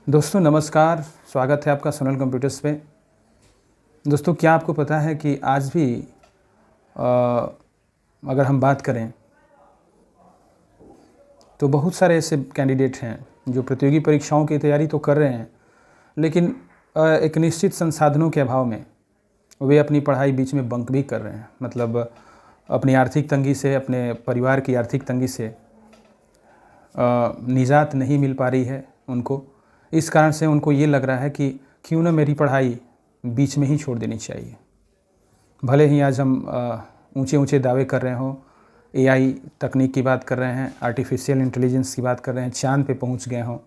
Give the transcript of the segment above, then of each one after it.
दोस्तों नमस्कार, स्वागत है आपका सोनल कंप्यूटर्स पे। दोस्तों क्या आपको पता है कि आज भी अगर हम बात करें तो बहुत सारे ऐसे कैंडिडेट हैं जो प्रतियोगी परीक्षाओं की तैयारी तो कर रहे हैं, लेकिन एक निश्चित संसाधनों के अभाव में वे अपनी पढ़ाई बीच में बंक भी कर रहे हैं। मतलब अपनी आर्थिक तंगी से, अपने परिवार की आर्थिक तंगी से निजात नहीं मिल पा रही है उनको। इस कारण से उनको ये लग रहा है कि क्यों ना मेरी पढ़ाई बीच में ही छोड़ देनी चाहिए। भले ही आज हम ऊंचे ऊंचे दावे कर रहे हों, एआई तकनीक की बात कर रहे हैं, आर्टिफिशियल इंटेलिजेंस की बात कर रहे हैं, चांद पे पहुंच गए हों,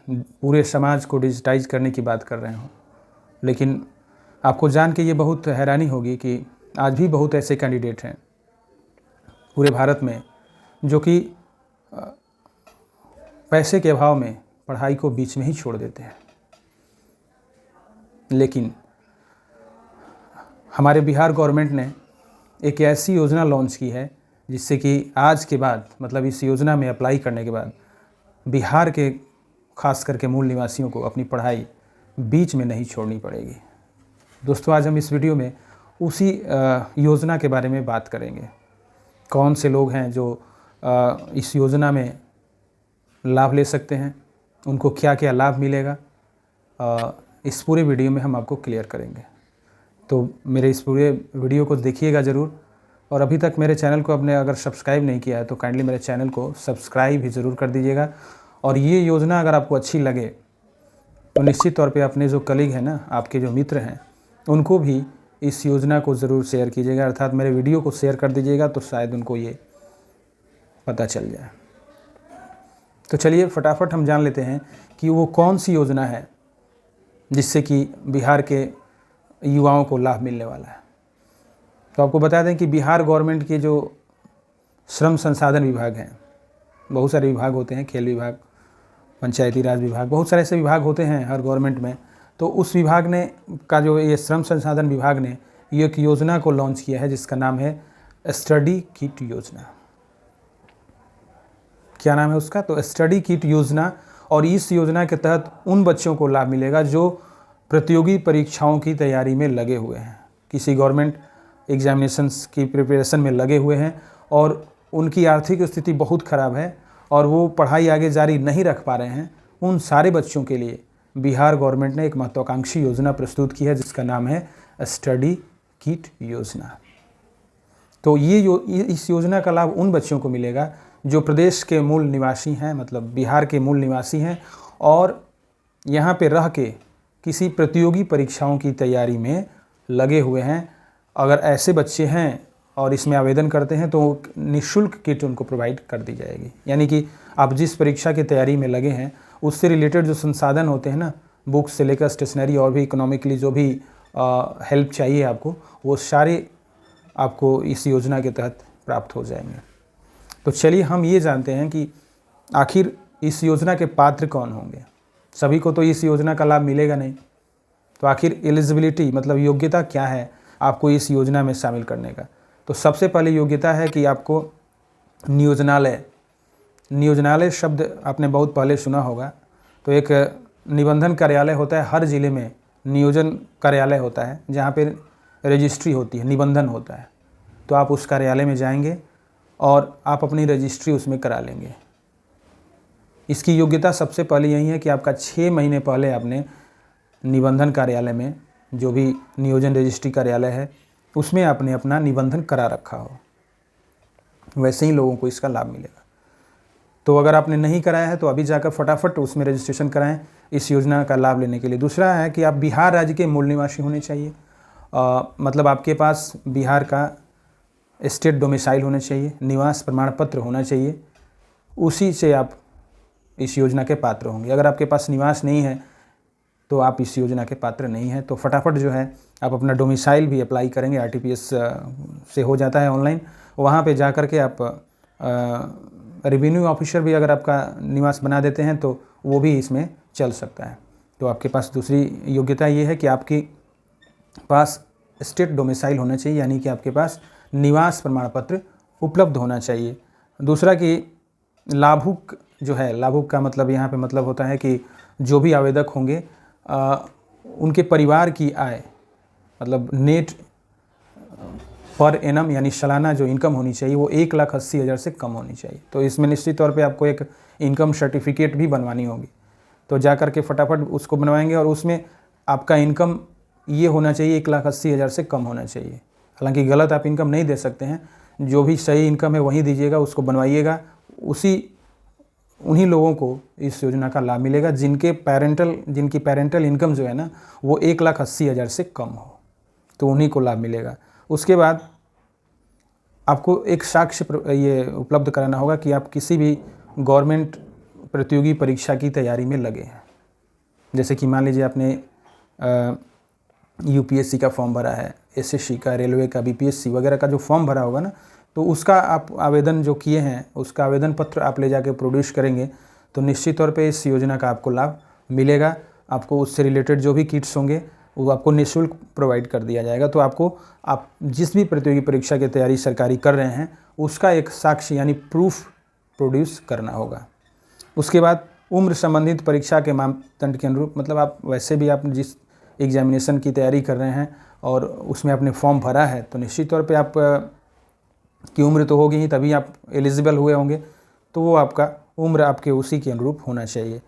पूरे समाज को डिजिटाइज करने की बात कर रहे हों, लेकिन आपको जान के ये बहुत हैरानी होगी कि आज भी बहुत ऐसे कैंडिडेट हैं पूरे भारत में जो कि पैसे के अभाव में पढ़ाई को बीच में ही छोड़ देते हैं। लेकिन हमारे बिहार गवर्नमेंट ने एक ऐसी योजना लॉन्च की है जिससे कि आज के बाद, मतलब इस योजना में अप्लाई करने के बाद बिहार के खास करके मूल निवासियों को अपनी पढ़ाई बीच में नहीं छोड़नी पड़ेगी। दोस्तों आज हम इस वीडियो में उसी योजना के बारे में बात करेंगे। कौन से लोग हैं जो इस योजना में लाभ ले सकते हैं, उनको क्या क्या लाभ मिलेगा, इस पूरे वीडियो में हम आपको क्लियर करेंगे। तो मेरे इस पूरे वीडियो को देखिएगा ज़रूर, और अभी तक मेरे चैनल को आपने अगर सब्सक्राइब नहीं किया है तो काइंडली मेरे चैनल को सब्सक्राइब भी ज़रूर कर दीजिएगा। और ये योजना अगर आपको अच्छी लगे तो निश्चित तौर पे अपने जो कलीग हैं ना, आपके जो मित्र हैं, उनको भी इस योजना को ज़रूर शेयर कीजिएगा, अर्थात मेरे वीडियो को शेयर कर दीजिएगा तो शायद उनको ये पता चल जाए। तो चलिए फटाफट हम जान लेते हैं कि वो कौन सी योजना है जिससे कि बिहार के युवाओं को लाभ मिलने वाला है। तो आपको बता दें कि बिहार गवर्नमेंट के जो श्रम संसाधन विभाग हैं, बहुत सारे विभाग होते हैं, खेल विभाग, पंचायती राज विभाग, बहुत सारे ऐसे विभाग होते हैं हर गवर्नमेंट में। तो उस विभाग ने का जो ये श्रम संसाधन विभाग ने ये एक योजना को लॉन्च किया है जिसका नाम है स्टडी किट योजना। क्या नाम है उसका? तो स्टडी किट योजना। और इस योजना के तहत उन बच्चों को लाभ मिलेगा जो प्रतियोगी परीक्षाओं की तैयारी में लगे हुए हैं, किसी गवर्नमेंट एग्जामिनेशंस की प्रिपरेशन में लगे हुए हैं और उनकी आर्थिक स्थिति बहुत ख़राब है और वो पढ़ाई आगे जारी नहीं रख पा रहे हैं। उन सारे बच्चों के लिए बिहार गवर्नमेंट ने एक महत्वाकांक्षी योजना प्रस्तुत की है जिसका नाम है स्टडी किट योजना। तो इस योजना का लाभ उन बच्चों को मिलेगा जो प्रदेश के मूल निवासी हैं, मतलब बिहार के मूल निवासी हैं और यहाँ पे रह के किसी प्रतियोगी परीक्षाओं की तैयारी में लगे हुए हैं। अगर ऐसे बच्चे हैं और इसमें आवेदन करते हैं तो निःशुल्क किट उनको प्रोवाइड कर दी जाएगी। यानी कि आप जिस परीक्षा की तैयारी में लगे हैं उससे रिलेटेड जो संसाधन होते हैं ना, बुक्स से लेकर स्टेशनरी और भी इकोनॉमिकली जो भी हेल्प चाहिए आपको, वो सारे आपको इस योजना के तहत प्राप्त हो जाएंगे। तो चलिए हम ये जानते हैं कि आखिर इस योजना के पात्र कौन होंगे। सभी को तो इस योजना का लाभ मिलेगा नहीं, तो आखिर एलिजिबिलिटी मतलब योग्यता क्या है आपको इस योजना में शामिल करने का। तो सबसे पहले योग्यता है कि आपको नियोजनालय शब्द आपने बहुत पहले सुना होगा। तो एक निबंधन कार्यालय होता है, हर ज़िले में नियोजन कार्यालय होता है जहाँ पे रजिस्ट्री होती है, निबंधन होता है। तो आप उस कार्यालय में जाएंगे और आप अपनी रजिस्ट्री उसमें करा लेंगे। इसकी योग्यता सबसे पहले यही है कि आपका 6 महीने पहले आपने निबंधन कार्यालय में, जो भी नियोजन रजिस्ट्री कार्यालय है, उसमें आपने अपना निबंधन करा रखा हो, वैसे ही लोगों को इसका लाभ मिलेगा। तो अगर आपने नहीं कराया है तो अभी जाकर फटाफट उसमें रजिस्ट्रेशन कराएं इस योजना का लाभ लेने के लिए। दूसरा है कि आप बिहार राज्य के मूल निवासी होने चाहिए, मतलब आपके पास बिहार का स्टेट डोमिसाइल होना चाहिए, निवास प्रमाण पत्र होना चाहिए, उसी से आप इस योजना के पात्र होंगे। अगर आपके पास निवास नहीं है तो आप इस योजना के पात्र नहीं हैं। तो फटाफट जो है आप अपना डोमिसाइल भी अप्लाई करेंगे, आरटीपीएस से हो जाता है ऑनलाइन। वहाँ पे जा कर के आप रेवेन्यू ऑफिसर भी अगर आपका निवास बना देते हैं तो वो भी इसमें चल सकता है। तो आपके पास दूसरी योग्यता ये है कि आपके पास स्टेट डोमिसाइल होना चाहिए, यानी कि आपके पास निवास प्रमाण पत्र उपलब्ध होना चाहिए। दूसरा कि लाभुक जो है, लाभुक का मतलब यहाँ पे मतलब होता है कि जो भी आवेदक होंगे उनके परिवार की आय मतलब नेट पर एनम यानी सालाना जो इनकम होनी चाहिए वो 1,80,000 से कम होनी चाहिए। तो इसमें निश्चित तौर पे आपको एक इनकम सर्टिफिकेट भी बनवानी होगी, तो जा कर के फटाफट उसको बनवाएंगे और उसमें आपका इनकम ये होना चाहिए 1,80,000 से कम होना चाहिए। हालांकि गलत आप इनकम नहीं दे सकते हैं, जो भी सही इनकम है वही दीजिएगा, उसको बनवाइएगा। उन्हीं लोगों को इस योजना का लाभ मिलेगा जिनकी पेरेंटल इनकम जो है ना वो 1,80,000 से कम हो, तो उन्हीं को लाभ मिलेगा। उसके बाद आपको एक साक्ष्य ये उपलब्ध कराना होगा कि आप किसी भी गवर्नमेंट प्रतियोगी परीक्षा की तैयारी में लगे हैं। जैसे कि मान लीजिए आपने यूपीएससी का फॉर्म भरा है, एसएससी का, रेलवे का, बीपीएससी वगैरह का जो फॉर्म भरा होगा ना, तो उसका आप आवेदन जो किए हैं उसका आवेदन पत्र आप ले जाके प्रोड्यूस करेंगे तो निश्चित तौर पे इस योजना का आपको लाभ मिलेगा। आपको उससे रिलेटेड जो भी किट्स होंगे वो आपको निःशुल्क प्रोवाइड कर दिया जाएगा। तो आप जिस भी प्रतियोगी परीक्षा की तैयारी सरकारी कर रहे हैं उसका एक साक्ष्य यानी प्रूफ प्रोड्यूस करना होगा। उसके बाद उम्र संबंधित परीक्षा के मापदंड के अनुरूप, मतलब आप वैसे भी आप जिस एग्जामिनेशन की तैयारी कर रहे हैं और उसमें आपने फॉर्म भरा है तो निश्चित तौर पे आप की उम्र तो होगी ही, तभी आप एलिजिबल हुए होंगे, तो वो आपका उम्र आपके उसी के अनुरूप होना चाहिए।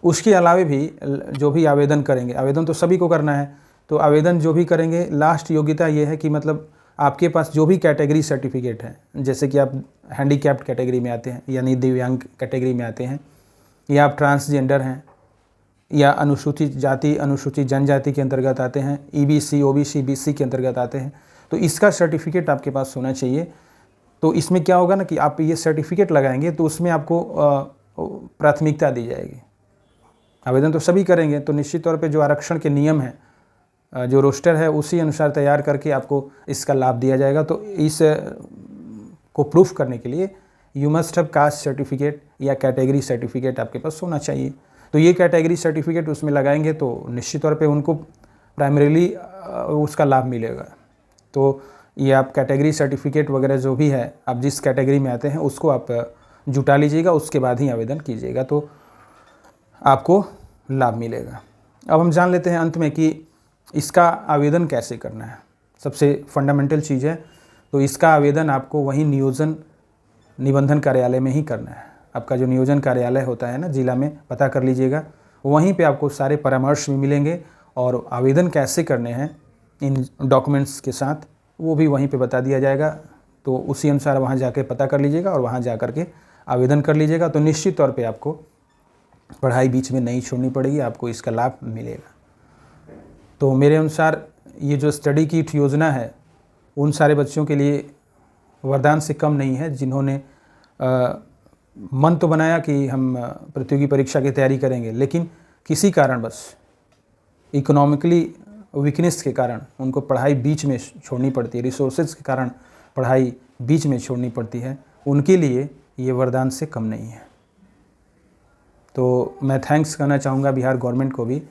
उसके अलावा भी जो भी आवेदन करेंगे, आवेदन तो सभी को करना है, तो आवेदन जो भी करेंगे लास्ट योग्यता ये है कि मतलब आपके पास जो भी कैटेगरी सर्टिफिकेट है, जैसे कि आप हैंडीकैप्ड कैटेगरी में आते हैं यानी दिव्यांग कैटेगरी में आते हैं, या आप ट्रांसजेंडर हैं, या अनुसूचित जाति अनुसूचित जनजाति के अंतर्गत आते हैं, ईबीसी ओबीसी बीसी के अंतर्गत आते हैं, तो इसका सर्टिफिकेट आपके पास होना चाहिए। तो इसमें क्या होगा ना कि आप ये सर्टिफिकेट लगाएंगे तो उसमें आपको प्राथमिकता दी जाएगी। आवेदन तो सभी करेंगे, तो निश्चित तौर पे जो आरक्षण के नियम हैं, जो रोस्टर है उसी अनुसार तैयार करके आपको इसका लाभ दिया जाएगा। तो इस को प्रूफ करने के लिए you must have caste certificate या कैटेगरी सर्टिफिकेट आपके पास होना चाहिए। तो ये कैटेगरी सर्टिफिकेट उसमें लगाएंगे तो निश्चित तौर पे उनको प्राइमरीली उसका लाभ मिलेगा। तो ये आप कैटेगरी सर्टिफिकेट वगैरह जो भी है, आप जिस कैटेगरी में आते हैं उसको आप जुटा लीजिएगा, उसके बाद ही आवेदन कीजिएगा तो आपको लाभ मिलेगा। अब हम जान लेते हैं अंत में कि इसका आवेदन कैसे करना है। सबसे फंडामेंटल चीज़ है, तो इसका आवेदन आपको वहीं निबंधन कार्यालय में ही करना है। आपका जो नियोजन कार्यालय होता है ना जिला में, पता कर लीजिएगा, वहीं पे आपको सारे परामर्श भी मिलेंगे और आवेदन कैसे करने हैं इन डॉक्यूमेंट्स के साथ वो भी वहीं पे बता दिया जाएगा। तो उसी अनुसार वहाँ जाके पता कर लीजिएगा और वहाँ जा कर के आवेदन कर लीजिएगा। तो निश्चित तौर पे आपको पढ़ाई बीच में नहीं छोड़नी पड़ेगी, आपको इसका लाभ मिलेगा। तो मेरे अनुसार ये जो स्टडी किट योजना है उन सारे बच्चों के लिए वरदान से कम नहीं है जिन्होंने मन तो बनाया कि हम प्रतियोगी परीक्षा की तैयारी करेंगे, लेकिन किसी कारणवश इकोनॉमिकली वीकनेस के कारण उनको पढ़ाई बीच में छोड़नी पड़ती है, रिसोर्सेज के कारण पढ़ाई बीच में छोड़नी पड़ती है, उनके लिए ये वरदान से कम नहीं है। तो मैं थैंक्स करना चाहूँगा बिहार गवर्नमेंट को भी,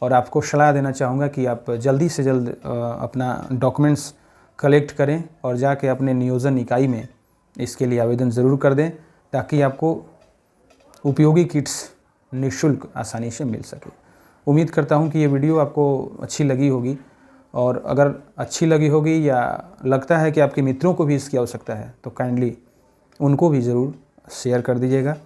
और आपको सलाह देना चाहूँगा कि आप जल्दी से जल्द अपना डॉक्यूमेंट्स कलेक्ट करें और जाके अपने नियोजन इकाई में इसके लिए आवेदन ज़रूर कर दें, ताकि आपको उपयोगी किट्स निःशुल्क आसानी से मिल सके। उम्मीद करता हूँ कि ये वीडियो आपको अच्छी लगी होगी, और अगर अच्छी लगी होगी या लगता है कि आपके मित्रों को भी इसकी आवश्यकता है तो काइंडली उनको भी ज़रूर शेयर कर दीजिएगा।